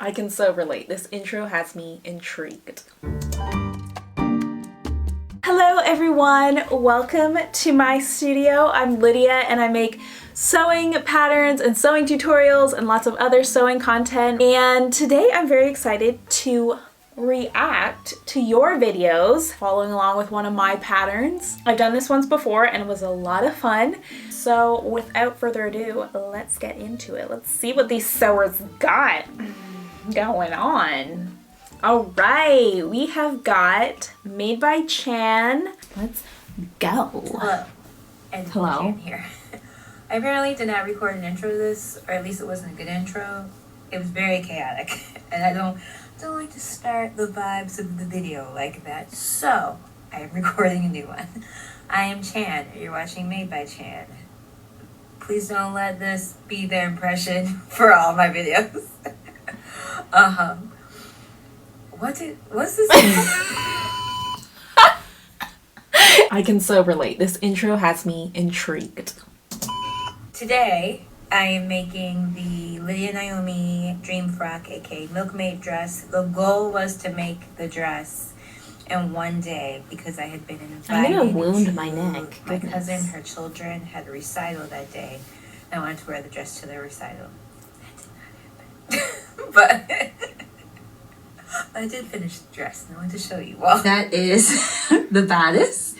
I can so relate. This intro has me intrigued. Hello everyone, welcome to my studio. I'm Lydia and I make sewing patterns and sewing tutorials and lots of other sewing content. And today I'm very excited to react to your videos following along with one of my patterns. I've done this once before and it was a lot of fun. So without further ado, let's get into it. Let's see what these sewers got going on. All right, we have got Made by Chan. Let's go. Hello. And hello. Chan here. I apparently did not record an intro to this, or at least it wasn't a good intro. It was very chaotic, and I don't like to start the vibes of the video like that. So I am recording a new one. I am Chan. You're watching Made by Chan. Please don't let this be their impression for all my videos. What's this? I can so relate. This intro has me intrigued. Today, I am making the Lydia Naomi Dream Frock, aka Milkmaid dress. The goal was to make the dress in one day because I had been invited. I'm gonna wound my neck. My cousin, her children had a recital that day. And I wanted to wear the dress to their recital. That did not happen. But I did finish the dress and I want to show you all. That is the bodice.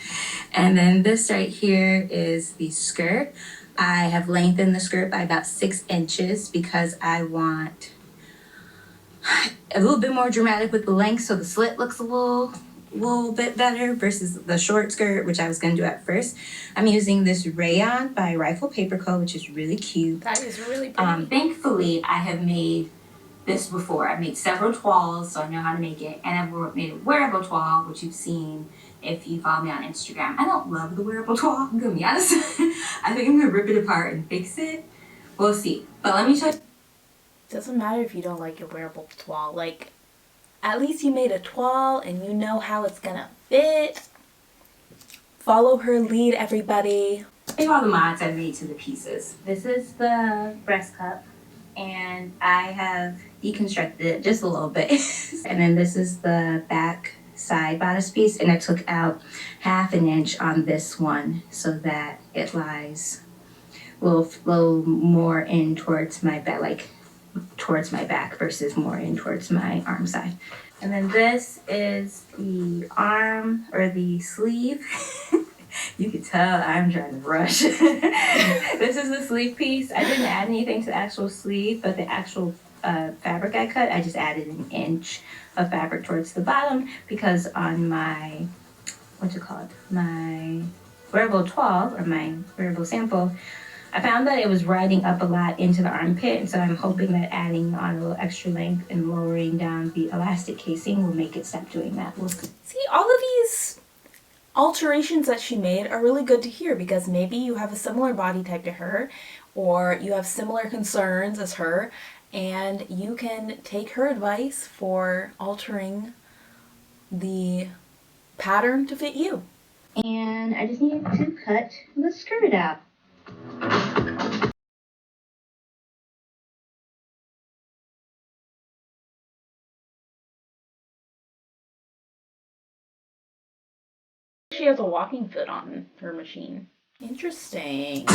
And then this right here is the skirt. I have lengthened the skirt by about 6 inches because I want a little bit more dramatic with the length, so the slit looks a little bit better versus the short skirt, which I was going to do at first. I'm using this rayon by Rifle Paper Co., which is really cute. That is really pretty. Thankfully, I have made this before. I've made several toiles, so I know how to make it. And I've made a wearable toile, which you've seen if you follow me on Instagram. I don't love the wearable toile, I'm gonna be honest. I think I'm gonna rip it apart and fix it. We'll see. But let me show you. Doesn't matter if you don't like your wearable toile. Like, at least you made a toile and you know how it's gonna fit. Follow her lead, everybody. Here's all the mods I made to the pieces. This is the breast cup, and I have deconstructed it just a little bit. And then this is the back side bodice piece, and I took out 1/2 inch on this one so that it lies a little more in towards my back, like towards my back versus more in towards my arm side. And then this is the arm or the sleeve. You can tell I'm trying to rush. This is the sleeve piece. I didn't add anything to the actual sleeve, but the actual fabric I cut, I just added 1 inch of fabric towards the bottom because on my, my wearable toile or my wearable sample, I found that it was riding up a lot into the armpit, and so I'm hoping that adding on a little extra length and lowering down the elastic casing will make it stop doing that. We'll see. See, all of these alterations that she made are really good to hear because maybe you have a similar body type to her or you have similar concerns as her, and you can take her advice for altering the pattern to fit you. And I just need to cut the skirt out. She has a walking foot on her machine. Interesting.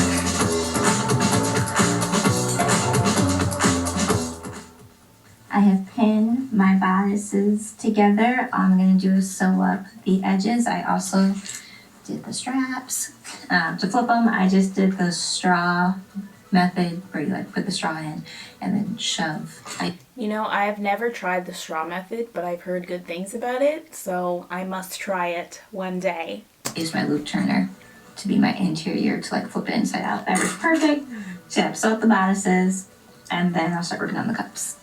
I have pinned my bodices together. I'm going to do is sew up the edges. I also did the straps. To flip them, I just did the straw method where you like put the straw in and then shove. You know, I've never tried the straw method, but I've heard good things about it, so I must try it one day. Use my loop turner to be my interior to like flip it inside out. That was perfect. So yeah, sew up the bodices and then I'll start working on the cups.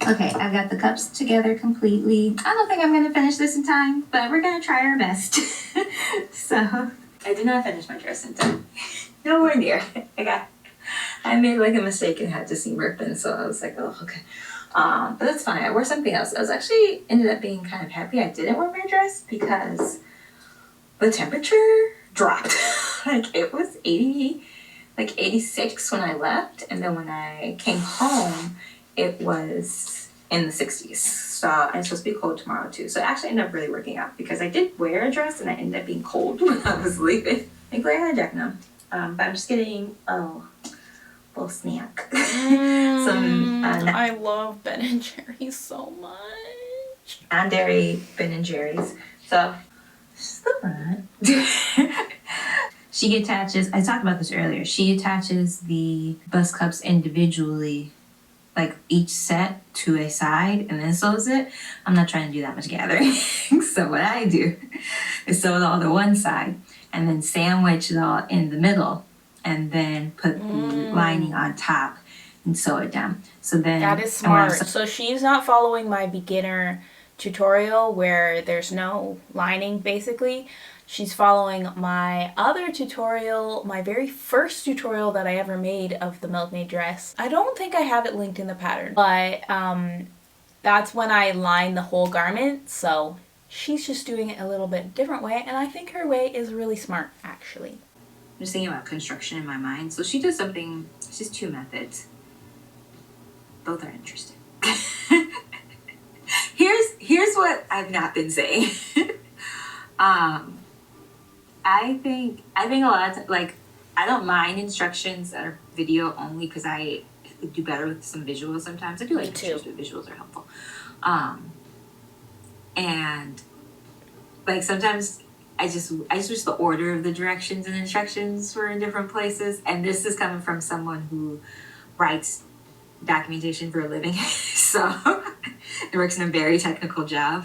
Okay, I've got the cups together completely. I don't think I'm going to finish this in time, but we're going to try our best. So, I did not finish my dress in time. Nowhere near. I made like a mistake and had to seam ribbon, so I was like, oh, okay. But that's fine. I wore something else. I was actually ended up being kind of happy I didn't wear my dress because the temperature dropped. Like it was 86 when I left, and then when I came home, it was in the 60s. So I'm supposed to be cold tomorrow too. So it actually ended up really working out because I did wear a dress and I ended up being cold when I was leaving. Thankfully I had a jacket now. But I'm just getting a little snack. I love Ben and Jerry's so much. Non-dairy Ben and Jerry's. So just the front. She attaches, I talked about this earlier, she attaches the bus cups individually, like each set to a side, and then sews it. I'm not trying to do that much gathering. So what I do is sew it all to one side and then sandwich it all in the middle and then put the lining on top and sew it down. So then that is smart. So she's not following my beginner tutorial where there's no lining basically. She's following my other tutorial, my very first tutorial that I ever made of the Milkmaid dress. I don't think I have it linked in the pattern, but that's when I line the whole garment. So she's just doing it a little bit different way, and I think her way is really smart, actually. I'm just thinking about construction in my mind. So she does something, she's two methods. Both are interesting. Here's what I've not been saying. I think a lot of like I don't mind instructions that are video only because I do better with some visuals sometimes. I do like pictures, but visuals are helpful. And like sometimes I just wish the order of the directions and instructions were in different places. And this is coming from someone who writes documentation for a living, so it works in a very technical job.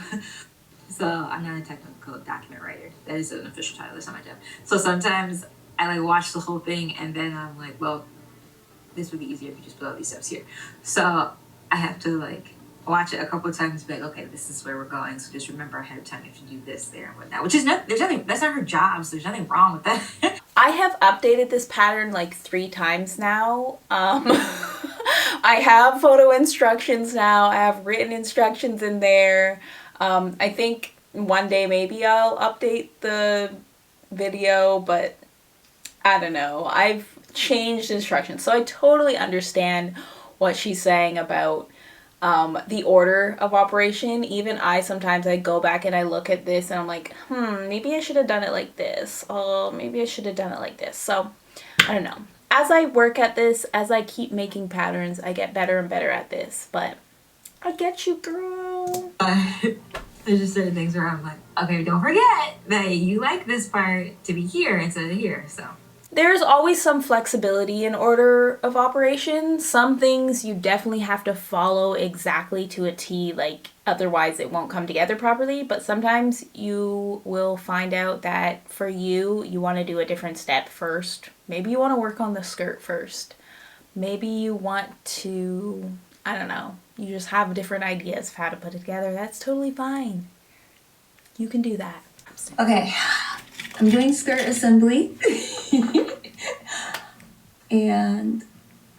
So I'm not a technical document writer. That is an official title. That's not my job. So sometimes I like watch the whole thing and then I'm like, well, this would be easier if you just put all these steps here. So I have to like watch it a couple of times and be like, okay, this is where we're going. So just remember ahead of time you have to do this, there, and whatnot. Which is there's nothing, that's not her job, so there's nothing wrong with that. I have updated this pattern like 3 times now. I have photo instructions now. I have written instructions in there. I think one day maybe I'll update the video, but I don't know. I've changed instructions. So I totally understand what she's saying about the order of operation. Even sometimes I go back and I look at this and I'm like, maybe I should have done it like this. Oh, maybe I should have done it like this. So I don't know. As I work at this, as I keep making patterns, I get better and better at this. But I get you, girl. There's just certain things where I'm like, okay, don't forget that you like this part to be here instead of here. So there's always some flexibility in order of operation. Some things you definitely have to follow exactly to a T, like otherwise it won't come together properly. But sometimes you will find out that for you want to do a different step first. Maybe you want to work on the skirt first. Maybe you want to, I don't know, you just have different ideas of how to put it together. That's totally fine. You can do that. Okay, I'm doing skirt assembly. And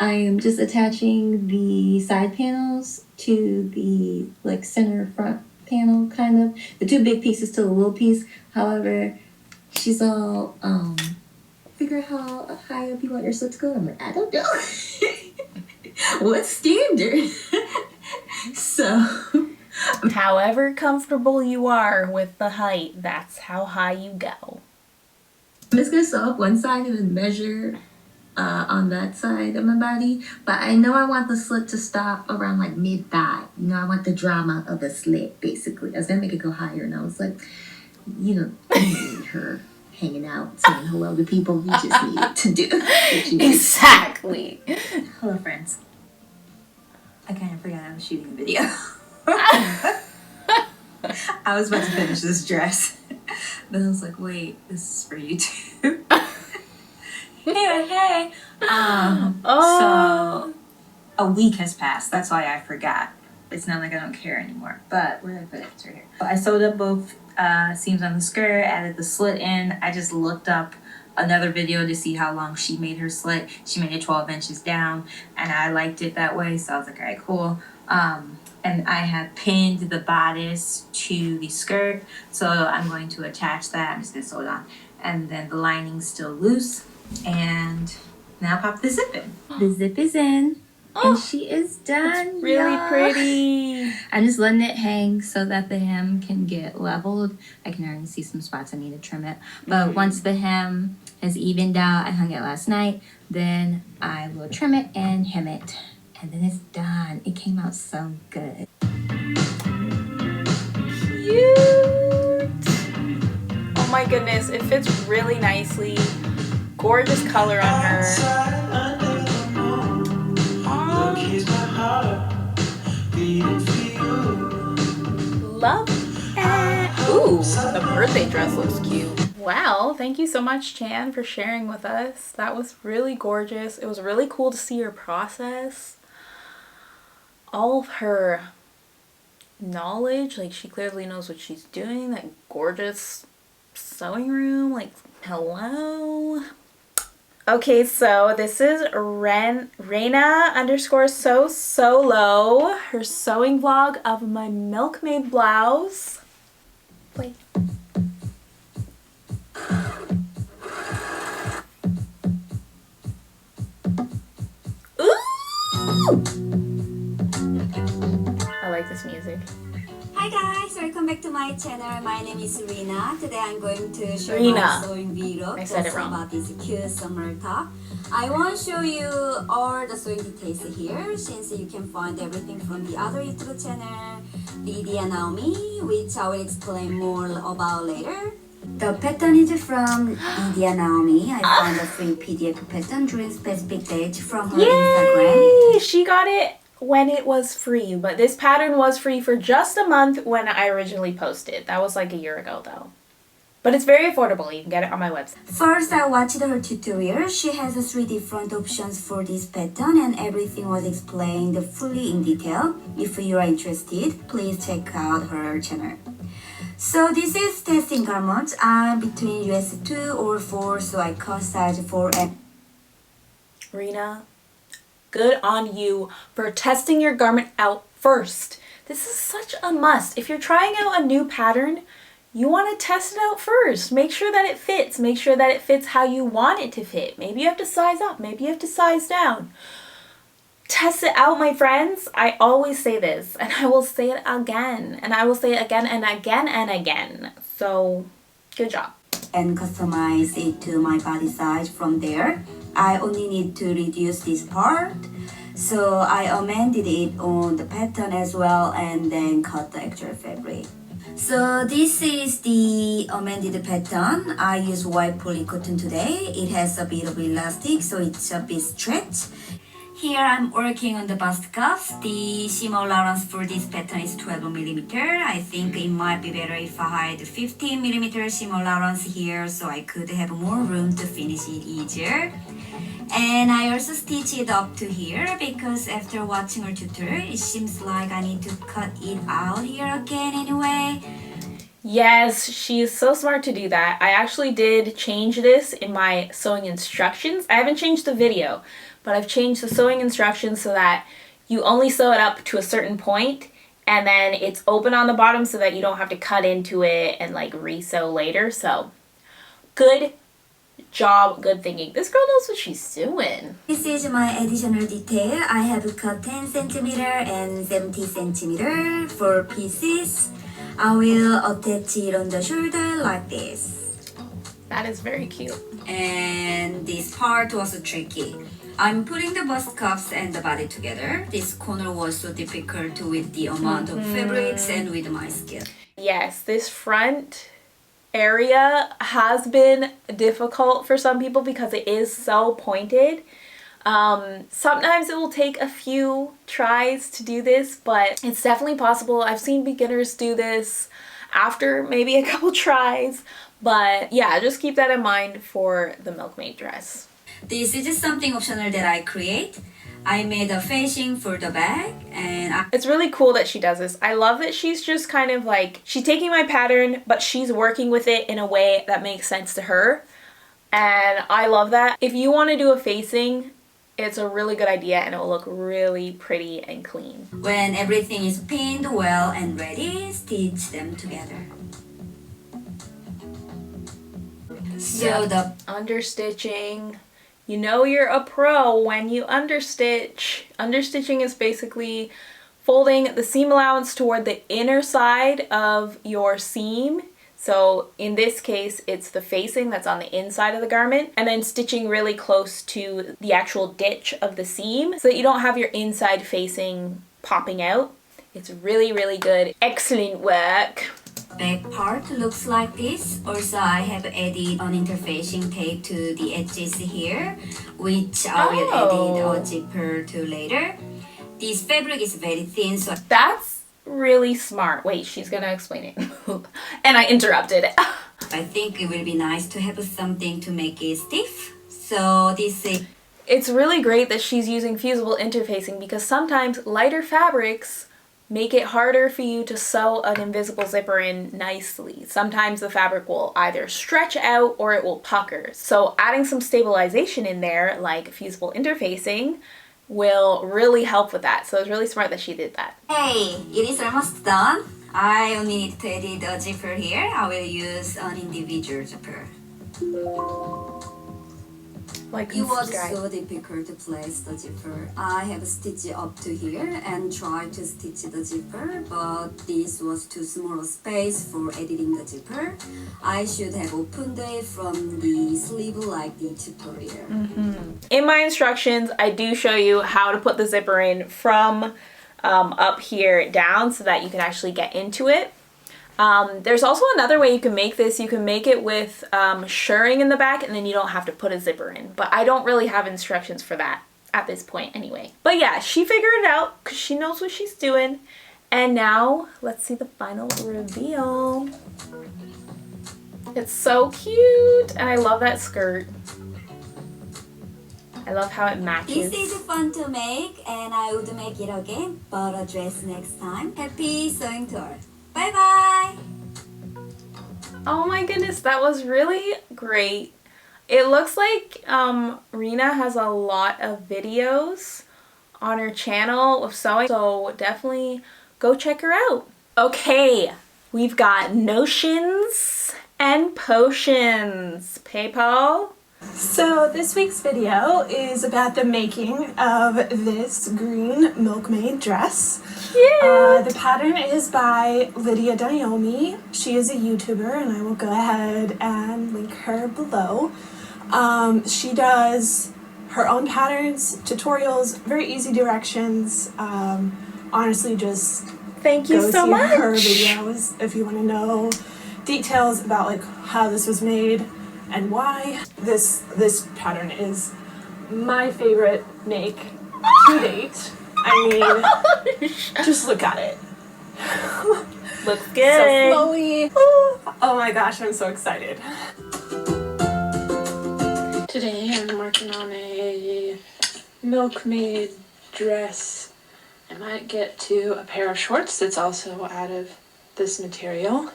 I am just attaching the side panels to the like center front panel, kind of. The 2 big pieces to the little piece. However, she's all, figure out how high up you want your slit to go. I'm like, I don't know. What's standard? So however comfortable you are with the height, that's how high you go. I'm just gonna sew up one side and then measure on that side of my body. But I know I want the slit to stop around like mid-thigh. You know, I want the drama of a slit, basically. I was gonna make it go higher, and I was like, you know, you don't need her hanging out, saying hello to people. You just need it to do what you need. Exactly. Hello, friends. I kind of forgot I was shooting a video. I was about to finish this dress. Then I was like, wait, this is for YouTube. Anyway, hey. So a week has passed. That's why I forgot. It's not like I don't care anymore. But where did I put it? It's right here. I sewed up both seams on the skirt, added the slit in. I just looked up another video to see how long she made her slit. She made it 12 inches down, and I liked it that way. So I was like, all right, cool. And I have pinned the bodice to the skirt, so I'm going to attach that. I'm just gonna sew it on. And then the lining's still loose. And now pop the zip in. The zip is in. And she is done. It's really pretty. I'm just letting it hang so that the hem can get leveled. I can already see some spots I need to trim it. But once the hem is evened out, I hung it last night, then I will trim it and hem it. And then it's done. It came out so good. Cute. Oh my goodness, it fits really nicely. Gorgeous color on her. Love it. Ooh, the birthday dress looks cute. Wow, thank you so much, Chan, for sharing with us. That was really gorgeous. It was really cool to see her process. All of her knowledge, like she clearly knows what she's doing. That gorgeous sewing room, like hello. Okay, so this is Rayna underscore solo, her sewing vlog of my Milkmaid blouse. Wait. Ooh! I like this music. Hi guys, welcome back to my channel. My name is Rayna. Today I'm going to show you my sewing video. I said it wrong. About this cute summer top. I want to show you all the sewing details here, since you can find everything from the other YouTube channel, Lydia Naomi, which I will explain more about later. The pattern is from Lydia Naomi. I found a free PDF pattern during specific date from her Instagram. Yay! She got it when it was free, but this pattern was free for just a month when I originally posted. That was like a year ago though. But it's very affordable. You can get it on my website. First, I watched her tutorial. She has 3 different options for this pattern and everything was explained fully in detail. If you are interested, please check out her channel. So this is testing garment. I'm between US 2 or 4, so I cut size 4 and... Rayna, good on you for testing your garment out first. This is such a must. If you're trying out a new pattern, you want to test it out first. Make sure that it fits. Make sure that it fits how you want it to fit. Maybe you have to size up. Maybe you have to size down. Test it out, my friends. I always say this, and I will say it again, and I will say it again and again and again. So, good job. And customize it to my body size from there. I only need to reduce this part. So I amended it on the pattern as well and then cut the actual fabric. So this is the amended pattern. I use white polycotton today. It has a bit of elastic, so it's a bit stretch. Here I'm working on the bust cuffs. The seam allowance for this pattern is 12mm. I think it might be better if I had 15mm seam allowance here, so I could have more room to finish it easier. And I also stitch it up to here because after watching her tutorial, it seems like I need to cut it out here again anyway. Yes, she is so smart to do that. I actually did change this in my sewing instructions. I haven't changed the video, but I've changed the sewing instructions so that you only sew it up to a certain point and then it's open on the bottom so that you don't have to cut into it and like re-sew later. So good job, good thinking. This girl knows what she's doing. This is my additional detail. I have cut 10cm and 70cm for pieces. I will attach it on the shoulder like this. That is very cute. And this part was tricky. I'm putting the bust cuffs and the body together. This corner was so difficult with the amount of fabrics and with my skill. Yes, this front area has been difficult for some people because it is so pointed. Sometimes it will take a few tries to do this, but it's definitely possible. I've seen beginners do this after maybe a couple tries, but yeah, just keep that in mind for the Milkmaid dress. This is just something optional that I create. I made a facing for the bag and it's really cool that she does this. I love that she's just kind of like, she's taking my pattern, but she's working with it in a way that makes sense to her. And I love that. If you want to do a facing, it's a really good idea and it will look really pretty and clean. When everything is pinned well and ready, stitch them together. So the understitching. You know you're a pro when you understitch. Understitching is basically folding the seam allowance toward the inner side of your seam. So in this case, it's the facing that's on the inside of the garment, and then stitching really close to the actual ditch of the seam so that you don't have your inside facing popping out. It's really, really good. Excellent work. back part looks like this. Also, I have added an interfacing tape to the edges here, which I will add a zipper to later. This fabric is very thin, so That's really smart. Wait, she's gonna explain it. And I interrupted. I think it will be nice to have something to make it stiff. So this is It's really great that she's using fusible interfacing because sometimes lighter fabrics make it harder for you to sew an invisible zipper in nicely. Sometimes the fabric will either stretch out or it will pucker. So adding some stabilization in there, like fusible interfacing, will really help with that. So it's really smart that she did that. hey, it is almost done. I only need to edit a zipper here. I will use an individual zipper. Like It and was subscribe. so difficult to place the zipper. I have stitched up to here and tried to stitch the zipper, but this was too small a space for editing the zipper. I should have opened it from the sleeve like the tutorial. In my instructions, I do show you how to put the zipper in from up here down so that you can actually get into it. There's also another way you can make this. You can make it with shirring in the back and then you don't have to put a zipper in. But I don't really have instructions for that at this point anyway. But yeah, she figured it out because she knows what she's doing. And now let's see the final reveal. It's so cute and I love that skirt. I love how it matches. This is fun to make and I would make it again, but a dress next time. Happy sewing tour. Bye bye! Oh my goodness, that was really great. It looks like Rayna has a lot of videos on her channel of sewing, so definitely go check her out. Okay, we've got notions and potions. PayPal? So this week's video is about the making of this green Milkmaid dress. The pattern is by Lydia Diomi. She is a YouTuber and I will go ahead and link her below. She does her own patterns, tutorials, very easy directions. Honestly, just Thank you go so see much. her videos if you want to know details about like how this was made and why. This pattern is my favorite make to date. I mean, just look at it. Looks So good. flowy. Oh my gosh, I'm so excited. Today I'm working on a Milkmaid dress. I might get to a pair of shorts that's also out of this material.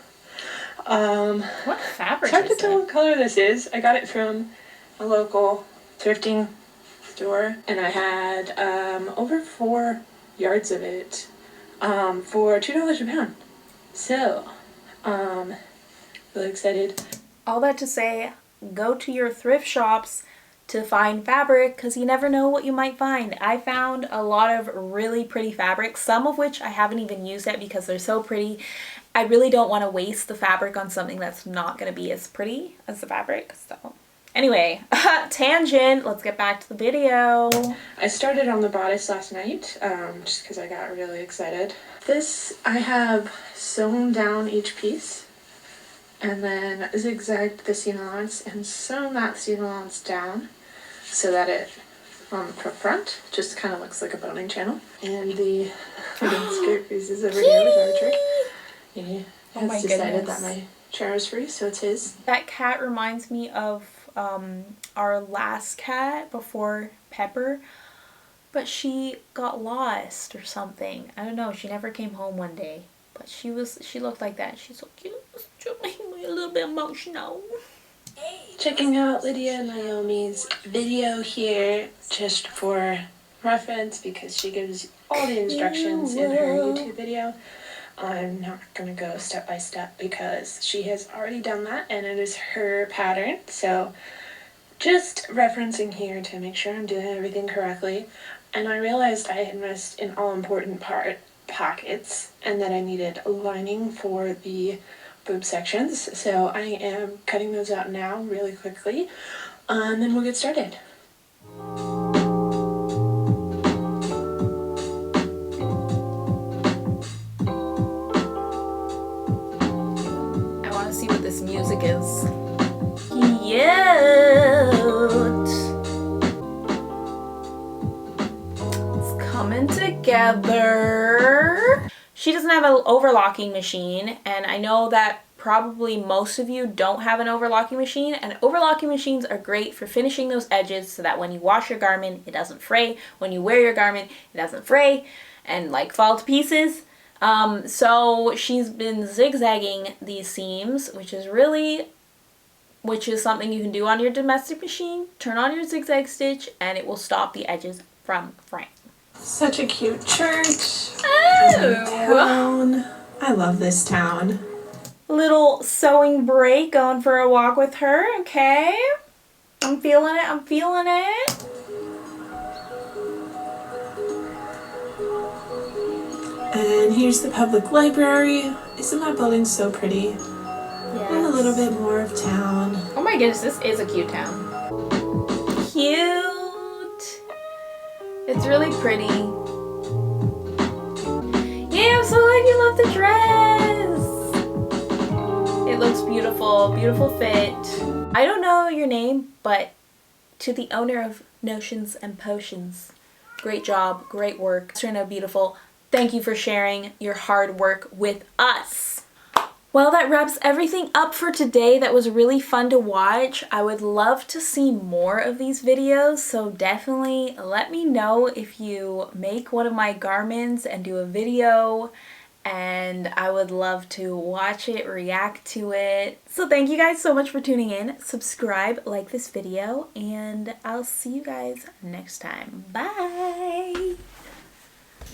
What fabric It's hard to is tell it? what color this is. I got it from a local thrifting store and I had over 4 yards of it for $2 a pound. So, really excited. All that to say, go to your thrift shops to find fabric because you never know what you might find. I found a lot of really pretty fabrics, some of which I haven't even used yet because they're so pretty. I really don't want to waste the fabric on something that's not going to be as pretty as the fabric. So anyway, tangent, let's get back to the video. I started on the bodice last night, just because I got really excited. This, I have sewn down each piece, and then zigzagged the seam allowance and sewn that seam allowance down, so that it, on the front, just kind of looks like a boning channel. And the skirt pieces over here with our trick. He Oh has my decided goodness. that my chair is free, so it's his. That cat reminds me of our last cat before Pepper, but she got lost or something. I don't know, she never came home one day, but she looked like that. She's so cute. It's making me a little bit emotional. Hey. checking out Lydia and Naomi's video here just for reference because she gives all the instructions in her YouTube video. I'm not gonna go step by step because she has already done that and it is her pattern. So just referencing here to make sure I'm doing everything correctly. And I realized I had missed an all-important pockets and that I needed a lining for the boob sections. So I am cutting those out now really quickly and then we'll get started. I want to see what this music is. Cute. It's coming together. She doesn't have an overlocking machine, and I know that probably most of you don't have an overlocking machine, and overlocking machines are great for finishing those edges so that when you wash your garment, it doesn't fray. When you wear your garment, it doesn't fray and like fall to pieces. So she's been zigzagging these seams, which is something you can do on your domestic machine. Turn on your zigzag stitch and it will stop the edges from fraying. Such a cute church. Oh! Town. I love this town. Little sewing break, going for a walk with her, okay? I'm feeling it, I'm feeling it. And here's the public library. Isn't that building so pretty? Yes. And a little bit more of town. Oh my goodness, this is a cute town. Cute. It's really pretty. Yeah, I'm so glad you love the dress. It looks beautiful, beautiful fit. I don't know your name, but to the owner of Notions and Potions, great job, great work. It's turned out beautiful. Thank you for sharing your hard work with us. Well, that wraps everything up for today. That was really fun to watch. I would love to see more of these videos, so definitely let me know if you make one of my garments and do a video, and I would love to watch it, react to it. So thank you guys so much for tuning in. Subscribe, like this video, and I'll see you guys next time. Bye!